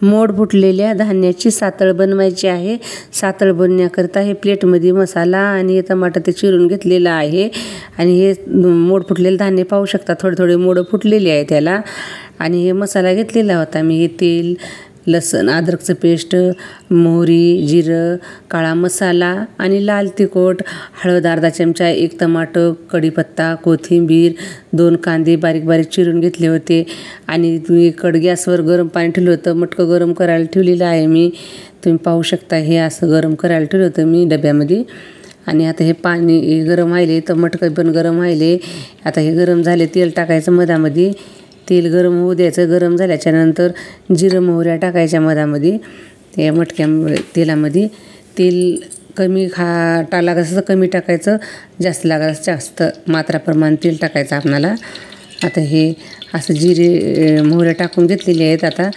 मोड फुटलेल्या धान्याची सातळ बनवायची आहे। सातळ बनवण्याकरता हे प्लेटमध्ये मसाला आणि टमाटर ते चिरून घेतलेला आहे आणि हे मोड फुटलेले धान्य पाहू शकता, थोडे थोडे मोड फुटलेले आहे त्याला। आणि हे मसाला घेतलेला होता मी, हे तेल, लसूण अद्रकचं पेस्ट, मोहरी, जिरं, काळा मसाला आणि लाल तिखट, हळद अर्धा चमचा, 1 टमाटर, कढीपत्ता, कोथिंबीर, 2 कांदे बारीक बारीक चिरून घेतले होते आणि गॅसवर गरम पाणी ठेवलं होतं। मटकं गरम करायला ठेवलेलं आहे मी, तुम्ही पाहू शकता। हे असं गरम करायला ठेवलं होतं मी डब्यामध्ये आणि आता हे पाणी गरम व्हायले, तर मटकं पण गरम व्हायले। आता हे गरम झाले, तेल टाकायचं मधामध्ये, तेल गरम होऊ द्यायचं। गरम झाल्याच्या नंतर जिरं मोहऱ्या टाकायच्या मधामध्ये, त्या तेलामध्ये। तेल कमी लागत असं कमी टाकायचं, जास्त लागत जास्त मात्राप्रमाणे तेल टाकायचं आपल्याला। आता हे असं जिरे मोहऱ्या टाकून घेतलेले आहेत। आता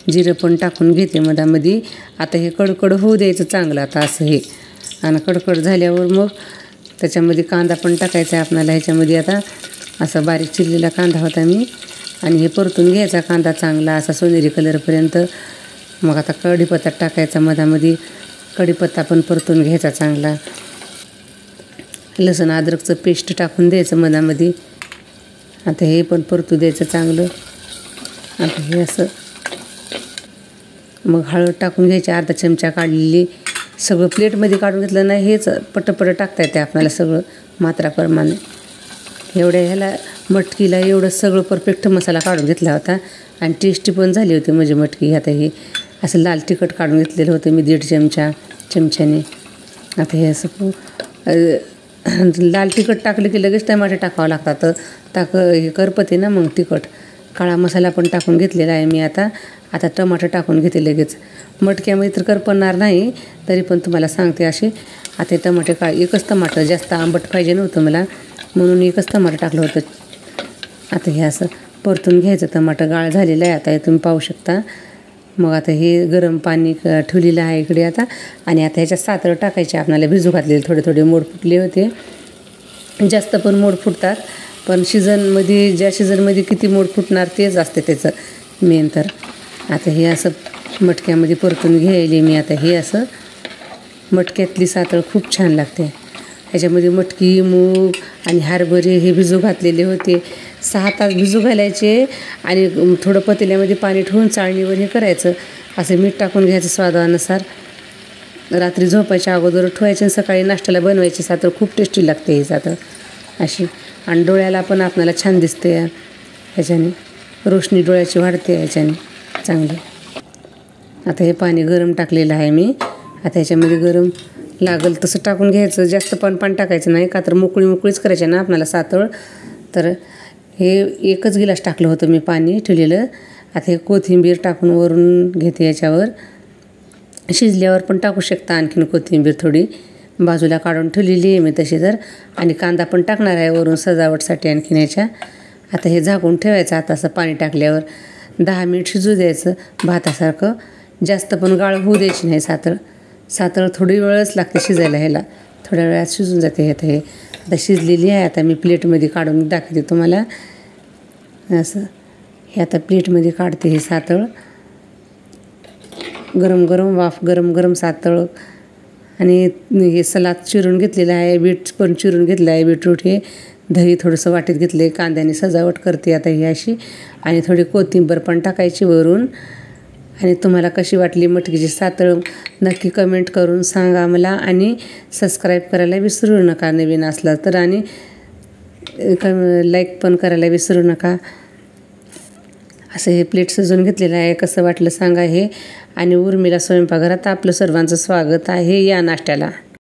जिरं पण टाकून घेते मधामध्ये। आता हे कडकड होऊ द्यायचं चांगलं आता असं हे, आणि कडकड झाल्यावर मग त्याच्यामध्ये कांदा पण टाकायचा आहे आपल्याला। ह्याच्यामध्ये आता असं बारीक चिरलेला कांदा होता मी, आणि हे परतून घ्यायचा कांदा चांगला असा सोनेरी कलरपर्यंत। मग आता कढीपत्ता टाकायचा मधामध्ये, कढीपत्ता पण परतून घ्यायचा चांगला। लसूण अद्रकचं पेस्ट टाकून द्यायचं मधामध्ये। आता हे पण परतू द्यायचं चांगलं। आता हे असं मग हळद टाकून घ्यायची अर्धा चमचा काढलेली, सगळं प्लेटमध्ये काढून घेतलं नाही, हेच पटपट टाकता येते आपल्याला सगळं मात्राप्रमाणे। एवढ्या ह्याला मटकीला एवढं सगळं परफेक्ट मसाला काढून घेतला होता आणि टेस्टी पण झाली होती म्हणजे मटकी। आता हे असं लाल तिखट काढून घेतलेलं होतं मी 1.5 चमच्याने। आता हे असं लाल तिखट टाकलं की लगेच टमाटे टाकावं लागतात, हे करपते ना मग तिखट। काळा मसाला पण टाकून घेतलेला आहे मी आता टमाटर टाकून घेते लगेच। मटक्यामध्ये तर करपणार नाही, तरी पण तुम्हाला सांगते असे। आता टमाटे एकच टमाटर, जास्त आंबट पाहिजे नव्हतं मला, म्हणून एकच टमाटर टाकलं होतं। आता हे असं परतून घ्यायचं, टमाटर गाळ झालेलं आहे आता, हे तुम्ही पाहू शकता। मग आता हे गरम पाणी ठेवलेलं आहे इकडे आता, आणि आता ह्याच्यात सातळ टाकायचे आपल्याला भिजू घातलेले। थोडे थोडे मोड फुटले होते, जास्त पण मोड फुटतात, पण सीझनमध्ये ज्या सीझनमध्ये किती मोड फुटणार तेच असते त्याचं मेन तर। आता हे असं मटक्यामध्ये परतून घ्यायले मी। आता हे असं मटक्यातली सातळ खूप छान लागते। ह्याच्यामध्ये मटकी, मूग आणि हरभरे हे भिजू घातलेले होते, 6 तास भिजू घालायचे आणि थोडं पतेल्यामध्ये पाणी ठेवून चाळणीवर हे करायचं, असं मीठ टाकून घ्यायचं स्वादानुसार। रात्री झोपायच्या अगोदर ठेवायचे आणि सकाळी नाश्त्याला बनवायची सातळ। खूप टेस्टी लागते ही सातळ अशी, आणि डोळ्याला पण आपल्याला छान दिसते ह्याच्याने, रोशनी डोळ्याची वाढते ह्याच्याने चांगली। आता हे पाणी गरम टाकलेलं आहे मी, आता ह्याच्यामध्ये गरम लागल तसं टाकून घ्यायचं, जास्त पण टाकायचं नाही, का तर मोकळीच करायची ना आपल्याला सातळ। तर हे 1 गिलास टाकलं होतं मी पाणी ठेवलेलं। आता हे कोथिंबीर टाकून वरून घेते याच्यावर, शिजल्यावर पण टाकू शकता आणखीन कोथिंबीर थोडी, बाजूला काढून ठेवलेली आहे मी तशी तर। आणि कांदा पण टाकणार आहे वरून सजावटसाठी आणखीन ह्याच्या। आता हे झाकून ठेवायचं, आता असं पाणी टाकल्यावर 10 मिनिट शिजू द्यायचं भातासारखं, जास्त पण गाळ होऊ द्यायची नाही सातळ थोडी वेळच लागते शिजायला, ह्याला थोड्या वेळात शिजून जाते। हे आता शिजलेली आहे, आता मी प्लेटमध्ये काढून दाखवते तुम्हाला असं। हे आता प्लेटमध्ये काढते हे सातळ, गरम गरम वाफ, गरम गरम सातळ। आणि हे सलाद चिरून घेतलेलं आहे, बीट पण चिरून घेतलं आहे, बीटरूट हे, दही थोडंसं वाटीत घेतलं आहे, कांद्याने सजावट करते आता ही अशी। आणि थोडी कोथिंबीर पण टाकायची वरून। आणि तुम्हाला कशी वाटली मटकीची सातळ नक्की कमेंट करून सांगा मला, आणि सबस्क्राईब करायला विसरू नका नवीन असला तर, आणि लाईक पण करायला विसरू नका। असं हे प्लेट सजवून घेतलेलं आहे, कसं वाटलं सांगा हे। आणि उर्मिला स्वयंपाकघरात आपलं सर्वांचं स्वागत आहे, या नाश्त्याला।